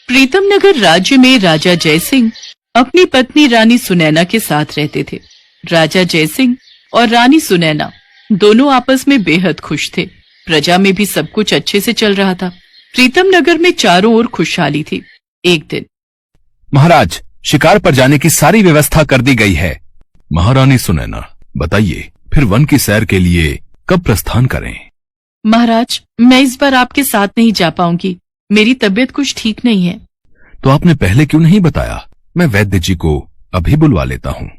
प्रीतम नगर राज्य में राजा जयसिंह अपनी पत्नी रानी सुनैना के साथ रहते थे। राजा जयसिंह और रानी सुनैना दोनों आपस में बेहद खुश थे। प्रजा में भी सब कुछ अच्छे से चल रहा था। प्रीतम नगर में चारों ओर खुशहाली थी। एक दिन, महाराज, शिकार पर जाने की सारी व्यवस्था कर दी गई है। महारानी सुनैना, बताइए फिर वन की सैर के लिए कब प्रस्थान करें? महाराज, मैं इस बार आपके साथ नहीं जा पाऊंगी। मेरी तबीयत कुछ ठीक नहीं है। तो आपने पहले क्यों नहीं बताया? मैं वैद्य जी को अभी बुलवा लेता हूँ।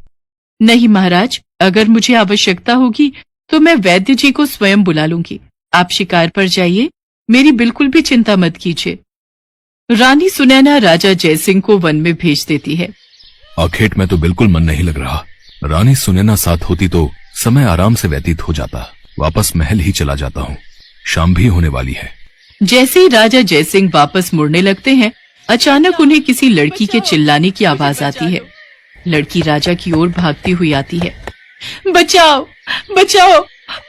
नहीं महाराज, अगर मुझे आवश्यकता होगी तो मैं वैद्य जी को स्वयं बुला लूंगी। आप शिकार पर जाइए, मेरी बिल्कुल भी चिंता मत कीजिए। रानी सुनैना राजा जयसिंह को वन में भेज देती है। आखेट में तो बिल्कुल मन नहीं लग रहा। रानी सुनैना साथ होती तो समय आराम से व्यतीत हो जाता। वापस महल ही चला जाता हूँ। शाम भी होने वाली है। जैसे ही राजा जयसिंह वापस मुड़ने लगते हैं, अचानक उन्हें किसी लड़की के चिल्लाने की आवाज आती है। लड़की राजा की ओर भागती हुई आती है। बचाओ, बचाओ,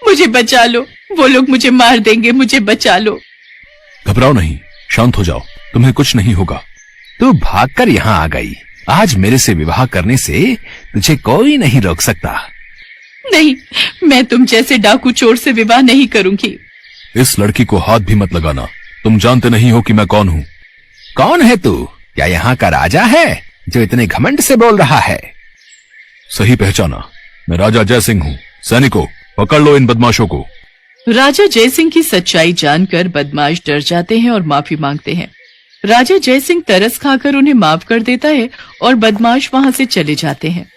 मुझे बचा लो, वो लोग मुझे मार देंगे, मुझे बचा लो। घबराओ नहीं, शांत हो जाओ, तुम्हें कुछ नहीं होगा। तू भागकर यहाँ आ गई। आज मेरे से विवाह करने से तुझे कोई नहीं रोक सकता। नहीं, मैं तुम जैसे डाकू चोर से विवाह नहीं करूंगी। इस लड़की को हाथ भी मत लगाना। तुम जानते नहीं हो कि मैं कौन हूँ। कौन है तू? क्या यहाँ का राजा है जो इतने घमंड से बोल रहा है? सही पहचाना, मैं राजा जयसिंह हूँ। सैनिकों, पकड़ लो इन बदमाशों को। राजा जयसिंह की सच्चाई जानकर बदमाश डर जाते हैं और माफी मांगते हैं। राजा जयसिंह तरस खाकर उन्हें माफ कर देता है और बदमाश वहां से चले जाते हैं।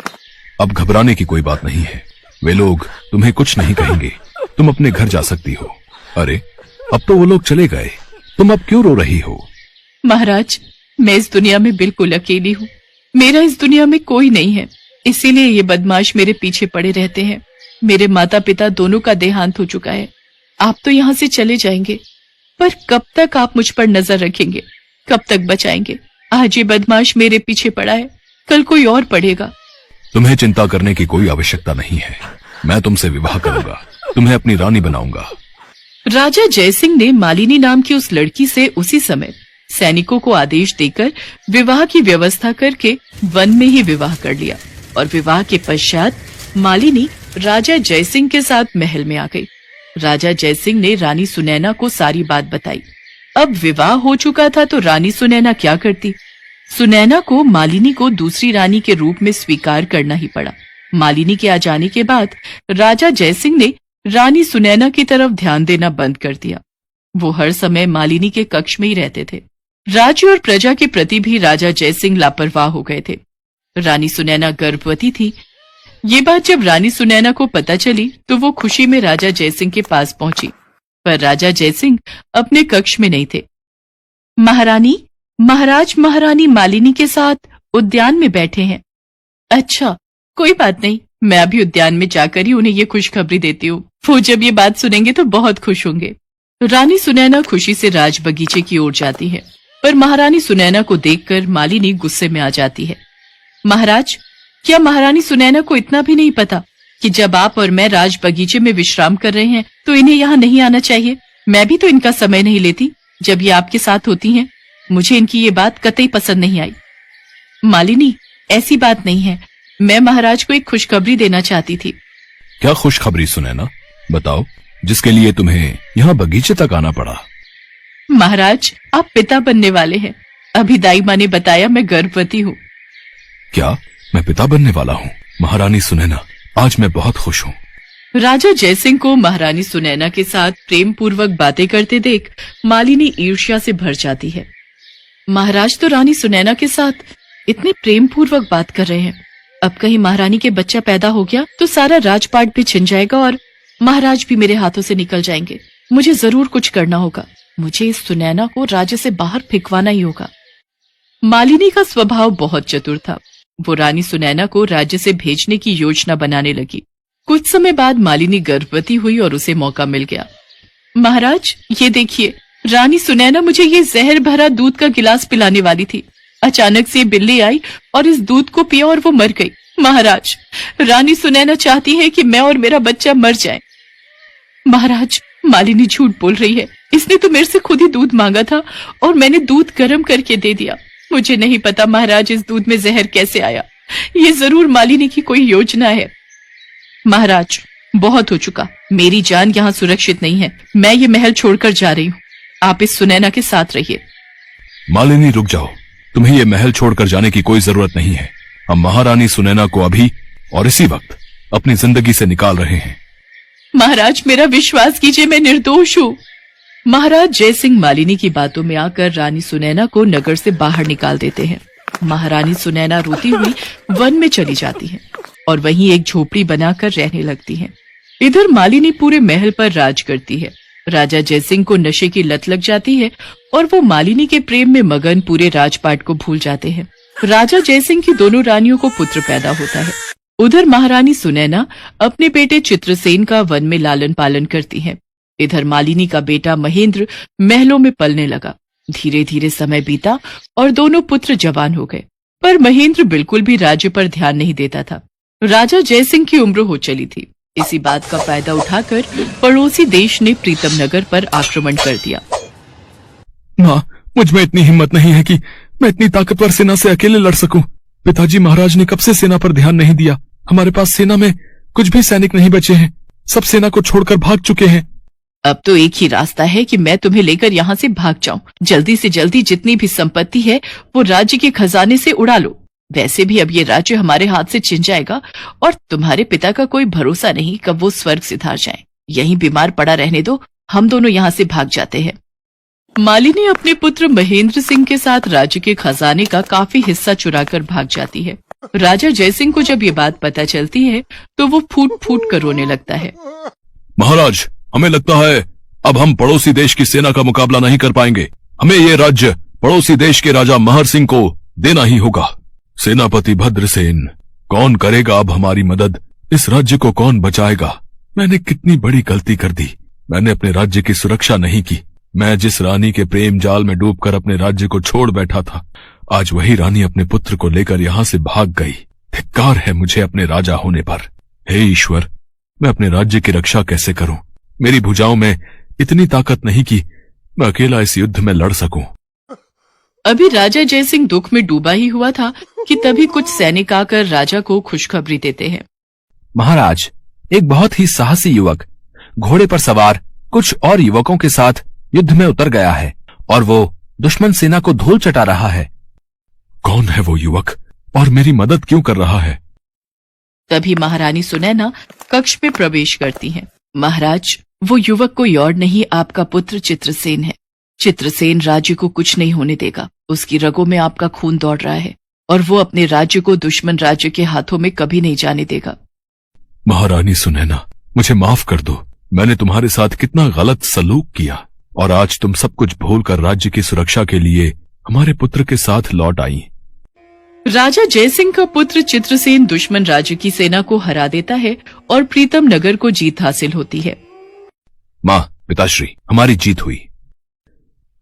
अब घबराने की कोई बात नहीं है। वे लोग तुम्हें कुछ नहीं कहेंगे। तुम अपने घर जा सकती हो। अरे, अब तो वो लोग चले गए। तुम अब क्यों रो रही हो? महाराज, मैं इस दुनिया में बिल्कुल अकेली हूँ। मेरा इस दुनिया में कोई नहीं है, इसीलिए ये बदमाश मेरे पीछे पड़े रहते हैं। मेरे माता पिता दोनों का देहांत हो चुका है। आप तो यहाँ से चले जाएंगे, पर कब तक आप मुझ पर नजर रखेंगे? कब तक बचाएंगे? आज ये बदमाश मेरे पीछे पड़ा है, कल कोई और पड़ेगा। तुम्हें चिंता करने की कोई आवश्यकता नहीं है। मैं तुमसे विवाह करूंगा, तुम्हें अपनी रानी बनाऊंगा। राजा जयसिंह ने मालिनी नाम की उस लड़की से उसी समय सैनिकों को आदेश देकर विवाह की व्यवस्था करके वन में ही विवाह कर लिया और विवाह के पश्चात मालिनी राजा जयसिंह के साथ महल में आ गई। राजा जयसिंह ने रानी सुनैना को सारी बात बताई। अब विवाह हो चुका था तो रानी सुनैना क्या करती? सुनैना को मालिनी को दूसरी रानी के रूप में स्वीकार करना ही पड़ा। मालिनी के आ जाने के बाद राजा जयसिंह ने रानी सुनैना की तरफ ध्यान देना बंद कर दिया। वो हर समय मालिनी के कक्ष में ही रहते थे। राज्य और प्रजा के प्रति भी राजा जयसिंह लापरवाह हो गए थे। रानी सुनैना गर्भवती थी। ये बात जब रानी सुनैना को पता चली तो वो खुशी में राजा जयसिंह के पास पहुंची, पर राजा जयसिंह अपने कक्ष में नहीं थे। महारानी, महाराज महारानी मालिनी के साथ उद्यान में बैठे हैं। अच्छा, कोई बात नहीं, मैं अभी उद्यान में जाकर ही उन्हें ये खुशखबरी देती हूँ। वो जब ये बात सुनेंगे तो बहुत खुश होंगे। रानी सुनैना खुशी से राज बगीचे की ओर जाती है, पर महारानी सुनैना को देखकर मालिनी गुस्से में आ जाती है। महाराज, क्या महारानी सुनैना को इतना भी नहीं पता कि जब आप और मैं राज बगीचे में विश्राम कर रहे हैं तो इन्हें यहाँ नहीं आना चाहिए? मैं भी तो इनका समय नहीं लेती जब ये आपके साथ होती हैं। मुझे इनकी ये बात कतई पसंद नहीं आई। मालिनी, ऐसी बात नहीं है। मैं महाराज को एक खुशखबरी देना चाहती थी। क्या खुशखबरी सुनैना? बताओ, जिसके लिए तुम्हें यहाँ बगीचे तक आना पड़ा। महाराज, आप पिता बनने वाले हैं। अभी दाई माँ ने बताया मैं गर्भवती हूँ। क्या मैं पिता बनने वाला हूँ? महारानी सुनैना, आज मैं बहुत खुश हूँ। राजा जयसिंह को महारानी सुनैना के साथ प्रेम पूर्वक बातें करते देख मालिनी ईर्ष्या से भर जाती है। महाराज तो रानी सुनैना के साथ इतने प्रेम पूर्वक बात कर रहे हैं। अब कहीं महारानी के बच्चा पैदा हो गया तो सारा राजपाट भी छिन जाएगा और महाराज भी मेरे हाथों से निकल जाएंगे। मुझे जरूर कुछ करना होगा। मुझे इस सुनैना को राज्य से बाहर फेंकवाना ही होगा। मालिनी का स्वभाव बहुत चतुर था। वो रानी सुनैना को राज्य से भेजने की योजना बनाने लगी। कुछ समय बाद मालिनी गर्भवती हुई और उसे मौका मिल गया। महाराज, ये देखिए, रानी सुनैना मुझे ये जहर भरा दूध का गिलास पिलाने वाली थी। अचानक से बिल्ली आई और इस दूध को पिया और वो मर गई। महाराज, रानी सुनैना चाहती है कि मैं और मेरा बच्चा मर जाए। महाराज, मालिनी झूठ बोल रही है। इसने तो मेरे से खुद ही दूध मांगा था और मैंने दूध गर्म करके दे दिया। मुझे नहीं पता महाराज इस दूध में जहर कैसे आया। ये जरूर मालिनी की कोई योजना है। महाराज, बहुत हो चुका। मेरी जान यहाँ सुरक्षित नहीं है। मैं ये महल छोड़कर जा रही हूँ। आप इस सुनैना के साथ रहिए। मालिनी रुक जाओ, तुम्हें ये महल छोड़कर जाने की कोई जरूरत नहीं है। हम महारानी सुनैना को अभी और इसी वक्त अपनी जिंदगी से निकाल रहे हैं। महाराज, मेरा विश्वास कीजिए, मैं निर्दोष हूँ। महाराज जयसिंह मालिनी की बातों में आकर रानी सुनैना को नगर से बाहर निकाल देते हैं। महारानी सुनैना रोती हुई वन में चली जाती है और वहीं एक झोपड़ी बनाकर रहने लगती है। इधर मालिनी पूरे महल पर राज करती है। राजा जयसिंह को नशे की लत लग जाती है और वो मालिनी के प्रेम में मगन पूरे राजपाट को भूल जाते हैं। राजा जयसिंह की दोनों रानियों को पुत्र पैदा होता है। उधर महारानी सुनैना अपने बेटे चित्रसेन का वन में लालन पालन करती है। इधर मालिनी का बेटा महेंद्र महलों में पलने लगा। धीरे धीरे समय बीता और दोनों पुत्र जवान हो गए, पर महेंद्र बिल्कुल भी राज्य पर ध्यान नहीं देता था। राजा जयसिंह की उम्र हो चली थी। इसी बात का फायदा उठाकर पड़ोसी देश ने प्रीतम नगर पर आक्रमण कर दिया। माँ, मुझ में इतनी हिम्मत नहीं है कि मैं इतनी ताकतवर सेना से अकेले लड़ सकूं। पिताजी महाराज ने कब से सेना पर ध्यान नहीं दिया। हमारे पास सेना में कुछ भी सैनिक नहीं बचे हैं। सब सेना को छोड़कर भाग चुके हैं। अब तो एक ही रास्ता है कि मैं तुम्हें लेकर यहाँ से भाग जाऊं। जल्दी से जल्दी जितनी भी संपत्ति है वो राज्य के खजाने से उड़ा लो। वैसे भी अब ये राज्य हमारे हाथ से छिन जाएगा और तुम्हारे पिता का कोई भरोसा नहीं कब वो स्वर्ग सिधार जाए। यहीं बीमार पड़ा रहने दो, हम दोनों यहाँ से भाग जाते हैं। मालिनी अपने पुत्र महेंद्र सिंह के साथ राज्य के खजाने का काफी हिस्सा चुराकर भाग जाती है। राजा जयसिंह को जब ये बात पता चलती है तो वो फूट फूट कर रोने लगता है। महाराज, हमें लगता है अब हम पड़ोसी देश की सेना का मुकाबला नहीं कर पाएंगे। हमें ये राज्य पड़ोसी देश के राजा महर सिंह को देना ही होगा। सेनापति भद्रसेन, कौन करेगा अब हमारी मदद? इस राज्य को कौन बचाएगा? मैंने कितनी बड़ी गलती कर दी। मैंने अपने राज्य की सुरक्षा नहीं की। मैं जिस रानी के प्रेम जाल में डूबकर अपने राज्य को छोड़ बैठा था, आज वही रानी अपने पुत्र को लेकर यहाँ से भाग गई। धिक्कार है मुझे अपने राजा होने पर। हे ईश्वर, मैं अपने राज्य की रक्षा कैसे करूं? मेरी भुजाओं में इतनी ताकत नहीं कि मैं अकेला इस युद्ध में लड़ सकूं। अभी राजा जयसिंह दुख में डूबा ही हुआ था कि तभी कुछ सैनिक आकर राजा को खुशखबरी देते हैं। महाराज, एक बहुत ही साहसी युवक घोड़े पर सवार कुछ और युवकों के साथ युद्ध में उतर गया है और वो दुश्मन सेना को धूल चटा रहा है। कौन है वो युवक और मेरी मदद क्यों कर रहा है? तभी महारानी सुनैना कक्ष में प्रवेश करती हैं। महाराज, वो युवक कोई और नहीं, आपका पुत्र चित्रसेन है। चित्रसेन राज्य को कुछ नहीं होने देगा। उसकी रगों में आपका खून दौड़ रहा है और वो अपने राज्य को दुश्मन राज्य के हाथों में कभी नहीं जाने देगा। महारानी सुनैना, मुझे माफ कर दो। मैंने तुम्हारे साथ कितना गलत सलूक किया और आज तुम सब कुछ भूलकर राज्य की सुरक्षा के लिए हमारे पुत्र के साथ लौट आई। राजा जयसिंह का पुत्र चित्रसेन दुश्मन राज्य की सेना को हरा देता है और प्रीतम नगर को जीत हासिल होती है। माँ, पिताश्री, हमारी जीत हुई।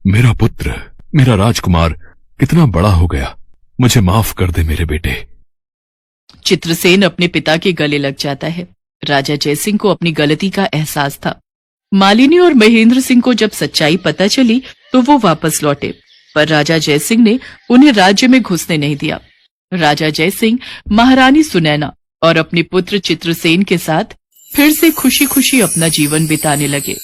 मेरा पुत्र, मेरा राजकुमार कितना बड़ा हो गया। मुझे माफ कर दे मेरे बेटे। चित्रसेन अपने पिता के गले लग जाता है। राजा जयसिंह को अपनी गलती का एहसास था। मालिनी और महेंद्र सिंह को जब सच्चाई पता चली तो वो वापस लौटे, पर राजा जयसिंह ने उन्हें राज्य में घुसने नहीं दिया। राजा जयसिंह महारानी सुनैना और अपने पुत्र चित्रसेन के साथ फिर से खुशी खुशी अपना जीवन बिताने लगे।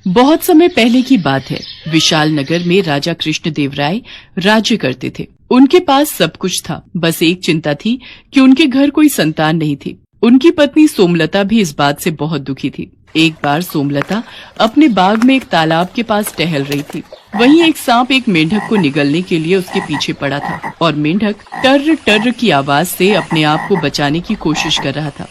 बहुत समय पहले की बात है। विशाल नगर में राजा कृष्णदेव राय राज्य करते थे। उनके पास सब कुछ था, बस एक चिंता थी कि उनके घर कोई संतान नहीं थी। उनकी पत्नी सोमलता भी इस बात से बहुत दुखी थी। एक बार सोमलता अपने बाग में एक तालाब के पास टहल रही थी। वहीं एक सांप एक मेंढक को निगलने के लिए उसके पीछे पड़ा था और मेंढक टर्र टर्र की आवाज से अपने आप को बचाने की कोशिश कर रहा था।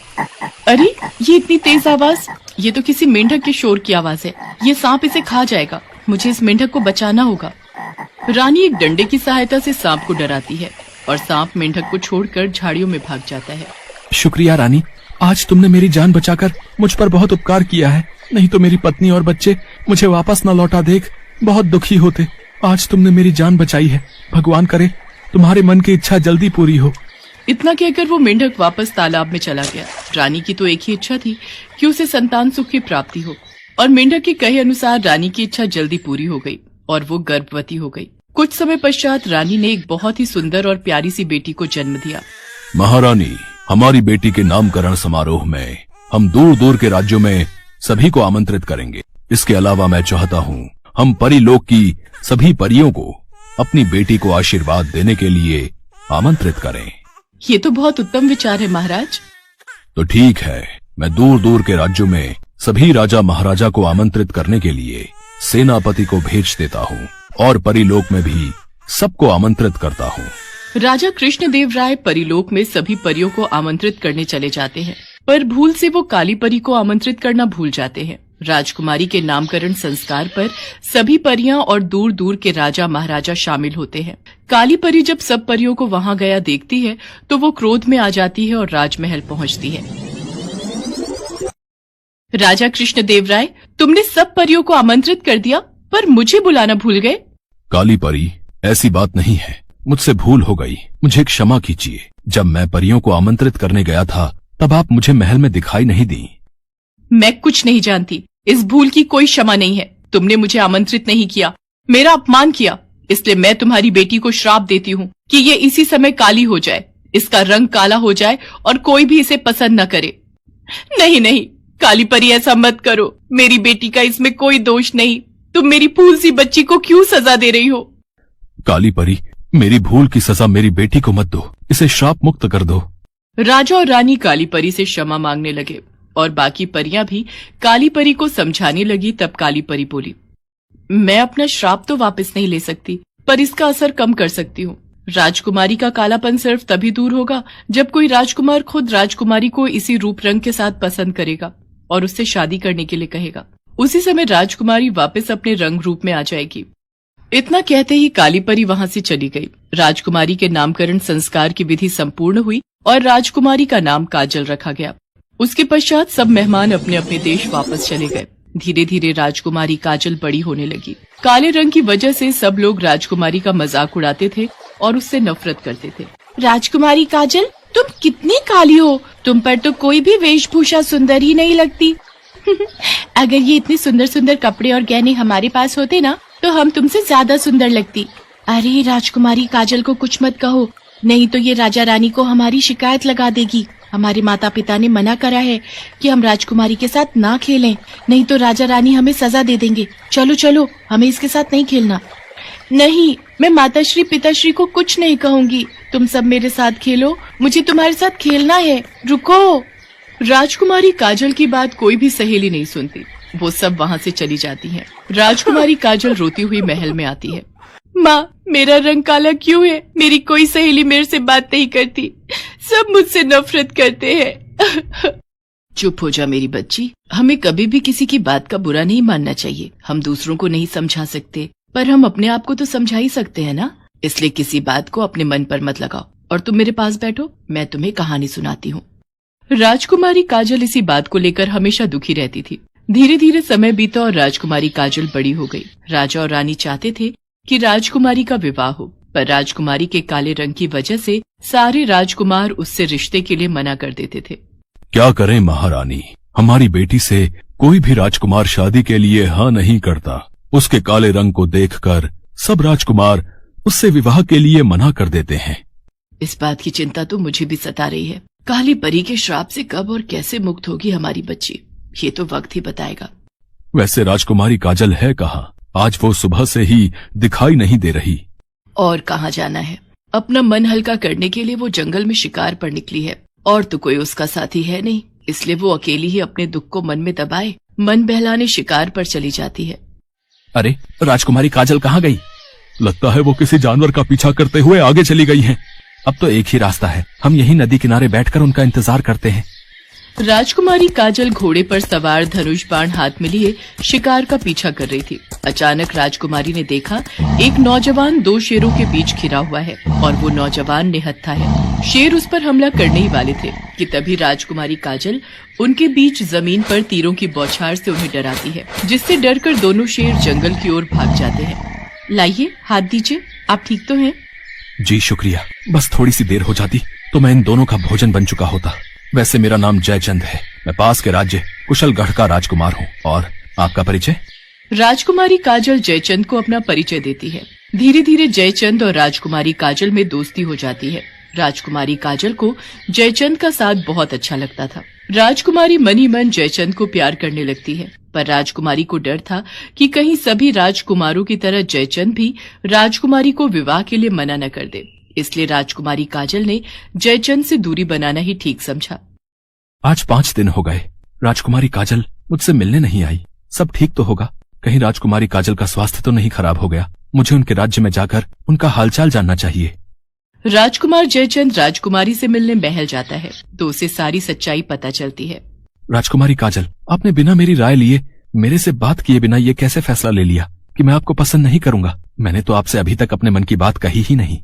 अरे, ये इतनी तेज आवाज! ये तो किसी मेंढक के शोर की आवाज है। ये सांप इसे खा जाएगा। मुझे इस मेंढक को बचाना होगा। रानी एक डंडे की सहायता से सांप को डराती है और सांप मेंढक को छोड़कर झाड़ियों में भाग जाता है। शुक्रिया रानी, आज तुमने मेरी जान बचाकर मुझ पर बहुत उपकार किया है। नहीं तो मेरी पत्नी और बच्चे मुझे वापस न लौटा देख बहुत दुखी होते आज तुमने मेरी जान बचाई है। भगवान करे तुम्हारे मन की इच्छा जल्दी पूरी हो। इतना कहकर वो मेंढक वापस तालाब में चला गया। रानी की तो एक ही इच्छा थी कि उसे संतान सुख की प्राप्ति हो, और मेंढक के कहे अनुसार रानी की इच्छा जल्दी पूरी हो गई और वो गर्भवती हो गई। कुछ समय पश्चात रानी ने एक बहुत ही सुंदर और प्यारी सी बेटी को जन्म दिया। महारानी, हमारी बेटी के नामकरण समारोह में हम दूर दूर के राज्यों में सभी को आमंत्रित करेंगे। इसके अलावा मैं चाहता हूँ हम परीलोक की सभी परियों को अपनी बेटी को आशीर्वाद देने के लिए आमंत्रित करें। ये तो बहुत उत्तम विचार है महाराज। तो ठीक है, मैं दूर दूर के राज्यों में सभी राजा महाराजा को आमंत्रित करने के लिए सेनापति को भेज देता हूँ और परीलोक में भी सबको आमंत्रित करता हूँ। राजा कृष्णदेव राय परीलोक में सभी परियों को आमंत्रित करने चले जाते हैं, पर भूल से वो काली परी को आमंत्रित करना भूल जाते हैं। राजकुमारी के नामकरण संस्कार पर सभी परियां और दूर दूर के राजा महाराजा शामिल होते हैं। काली परी जब सब परियों को वहां गया देखती है तो वो क्रोध में आ जाती है और राजमहल पहुंचती है। राजा कृष्णदेव राय, तुमने सब परियों को आमंत्रित कर दिया पर मुझे बुलाना भूल गए। काली परी, ऐसी बात नहीं है, मुझसे भूल हो गई, मुझे क्षमा कीजिए। जब मैं परियों को आमंत्रित करने गया था तब आप मुझे महल में दिखाई नहीं दी। मैं कुछ नहीं जानती, इस भूल की कोई क्षमा नहीं है। तुमने मुझे आमंत्रित नहीं किया, मेरा अपमान किया, इसलिए मैं तुम्हारी बेटी को श्राप देती हूँ कि ये इसी समय काली हो जाए, इसका रंग काला हो जाए और कोई भी इसे पसंद न करे। नहीं नहीं काली परी, ऐसा मत करो, मेरी बेटी का इसमें कोई दोष नहीं। तुम मेरी फूल सी बच्ची को क्यों सजा दे रही हो? काली परी, मेरी भूल की सजा मेरी बेटी को मत दो, इसे श्राप मुक्त कर दो। राजा और रानी काली परी से क्षमा मांगने लगे और बाकी परियां भी काली परी को समझाने लगी। तब काली परी बोली, मैं अपना श्राप तो वापस नहीं ले सकती, पर इसका असर कम कर सकती हूँ। राजकुमारी का कालापन सिर्फ तभी दूर होगा जब कोई राजकुमार खुद राजकुमारी को इसी रूप रंग के साथ पसंद करेगा और उससे शादी करने के लिए कहेगा। उसी समय राजकुमारी वापस अपने रंग रूप में आ जाएगी। इतना कहते ही काली परी वहां से चली गई। राजकुमारी के नामकरण संस्कार की विधि संपूर्ण हुई और राजकुमारी का नाम काजल रखा गया। उसके पश्चात सब मेहमान अपने अपने देश वापस चले गए। धीरे धीरे राजकुमारी काजल बड़ी होने लगी। काले रंग की वजह से सब लोग राजकुमारी का मजाक उड़ाते थे और उससे नफरत करते थे। राजकुमारी काजल, तुम कितनी काली हो, तुम पर तो कोई भी वेशभूषा सुंदर ही नहीं लगती। अगर ये इतने सुंदर सुंदर कपड़े और गहने हमारे पास होते ना तो हम तुमसे ज्यादा सुंदर लगती। अरे राजकुमारी काजल को कुछ मत कहो, नहीं तो ये राजा रानी को हमारी शिकायत लगा देगी। हमारे माता पिता ने मना करा है कि हम राजकुमारी के साथ ना खेलें, नहीं तो राजा रानी हमें सजा दे देंगे। चलो चलो, हमें इसके साथ नहीं खेलना। नहीं, मैं माताश्री पिताश्री को कुछ नहीं कहूंगी, तुम सब मेरे साथ खेलो, मुझे तुम्हारे साथ खेलना है, रुको। राजकुमारी काजल की बात कोई भी सहेली नहीं सुनती, वो सब वहाँ से चली जाती हैं। राजकुमारी काजल रोती हुई महल में आती है। माँ, मेरा रंग काला क्यों है? मेरी कोई सहेली मेरे से बात नहीं करती, सब मुझसे नफरत करते हैं। चुप हो जा मेरी बच्ची, हमें कभी भी किसी की बात का बुरा नहीं मानना चाहिए। हम दूसरों को नहीं समझा सकते, पर हम अपने आप को तो समझा ही सकते हैं ना। इसलिए किसी बात को अपने मन पर मत लगाओ और तुम मेरे पास बैठो, मैं तुम्हें कहानी सुनाती हूँ। राजकुमारी काजल इसी बात को लेकर हमेशा दुखी रहती थी। धीरे धीरे समय बीता और राजकुमारी काजल बड़ी हो गई। राजा और रानी चाहते थे कि राजकुमारी का विवाह हो, पर राजकुमारी के काले रंग की वजह से सारे राजकुमार उससे रिश्ते के लिए मना कर देते थे। क्या करें महारानी, हमारी बेटी से कोई भी राजकुमार शादी के लिए हाँ नहीं करता। उसके काले रंग को देखकर सब राजकुमार उससे विवाह के लिए मना कर देते हैं। इस बात की चिंता तो मुझे भी सता रही है। काली परी के श्राप से कब और कैसे मुक्त होगी हमारी बच्ची, ये तो वक्त ही बताएगा। वैसे राजकुमारी काजल है कहाँ? आज वो सुबह से ही दिखाई नहीं दे रही। और कहाँ जाना है, अपना मन हल्का करने के लिए वो जंगल में शिकार पर निकली है, और तो कोई उसका साथी है नहीं, इसलिए वो अकेली ही अपने दुख को मन में दबाए मन बहलाने शिकार पर चली जाती है। अरे राजकुमारी काजल कहाँ गई? लगता है वो किसी जानवर का पीछा करते हुए आगे चली गई हैं। अब तो एक ही रास्ता है, हम यही नदी किनारे बैठकर उनका इंतजार करते हैं। राजकुमारी काजल घोड़े पर सवार धनुष बाण हाथ में लिए शिकार का पीछा कर रही थी। अचानक राजकुमारी ने देखा एक नौजवान दो शेरों के बीच घिरा हुआ है और वो नौजवान निहत्था है। शेर उस पर हमला करने ही वाले थे कि तभी राजकुमारी काजल उनके बीच जमीन पर तीरों की बौछार से उन्हें डराती है, जिससे डरकर दोनों शेर जंगल की ओर भाग जाते हैं। लाइए, हाथ दीजिए। आप ठीक तो हैं? जी शुक्रिया। बस थोड़ी सी देर हो जाती तो मैं इन दोनों का भोजन बन चुका होता। वैसे मेरा नाम जयचंद है। मैं पास के राज्य कुशलगढ़ का राजकुमार हूँ। और आपका परिचय? राजकुमारी काजल जयचंद को अपना परिचय देती है। धीरे धीरे जयचंद और राजकुमारी काजल में दोस्ती हो जाती है। राजकुमारी काजल को जयचंद का साथ बहुत अच्छा लगता था। राजकुमारी मन ही मन जयचंद को प्यार करने लगती है, पर राजकुमारी को डर था कि कहीं सभी राजकुमारों की तरह जयचंद भी राजकुमारी को विवाह के लिए मना न कर दे। इसलिए राजकुमारी काजल ने जयचंद से दूरी बनाना ही ठीक समझा। आज 5 दिन हो गए, राजकुमारी काजल मुझसे मिलने नहीं आई। सब ठीक तो होगा? कहीं राजकुमारी काजल का स्वास्थ्य तो नहीं खराब हो गया? मुझे उनके राज्य में जाकर उनका हालचाल जानना चाहिए। राजकुमार जयचंद राजकुमारी से मिलने महल जाता है तो उसे सारी सच्चाई पता चलती है। राजकुमारी काजल, आपने बिना मेरी राय लिए, मेरे से बात किए बिना ये कैसे फैसला ले लिया कि मैं आपको पसंद नहीं करूंगा? मैंने तो आपसे अभी तक अपने मन की बात कही ही नहीं।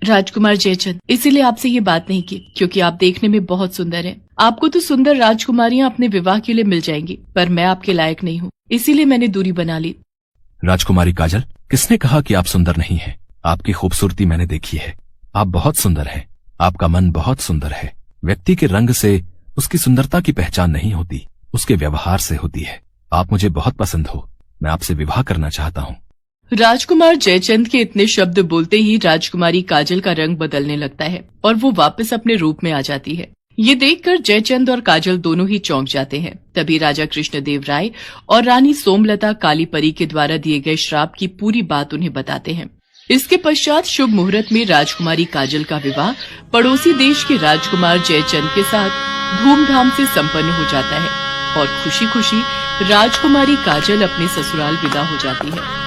राजकुमार जयचंद, इसीलिए आपसे ये बात नहीं की क्योंकि आप देखने में बहुत सुंदर हैं। आपको तो सुंदर राजकुमारियां अपने विवाह के लिए मिल जाएंगी, पर मैं आपके लायक नहीं हूँ, इसीलिए मैंने दूरी बना ली। राजकुमारी काजल, किसने कहा कि आप सुंदर नहीं हैं? आपकी खूबसूरती मैंने देखी है। आप बहुत सुंदर हैं। आपका मन बहुत सुंदर है। व्यक्ति के रंग से उसकी सुंदरता की पहचान नहीं होती, उसके व्यवहार से होती है। आप मुझे बहुत पसंद हो। मैं आपसे विवाह करना चाहता हूँ। राजकुमार जयचंद के इतने शब्द बोलते ही राजकुमारी काजल का रंग बदलने लगता है और वो वापस अपने रूप में आ जाती है। ये देखकर जयचंद और काजल दोनों ही चौंक जाते हैं। तभी राजा कृष्णदेव राय और रानी सोमलता काली परी के द्वारा दिए गए श्राप की पूरी बात उन्हें बताते हैं। इसके पश्चात शुभ मुहूर्त में राजकुमारी काजल का विवाह पड़ोसी देश के राजकुमार जयचंद के साथ धूमधाम से संपन्न हो जाता है और खुशी खुशी राजकुमारी काजल अपने ससुराल विदा हो जाती है।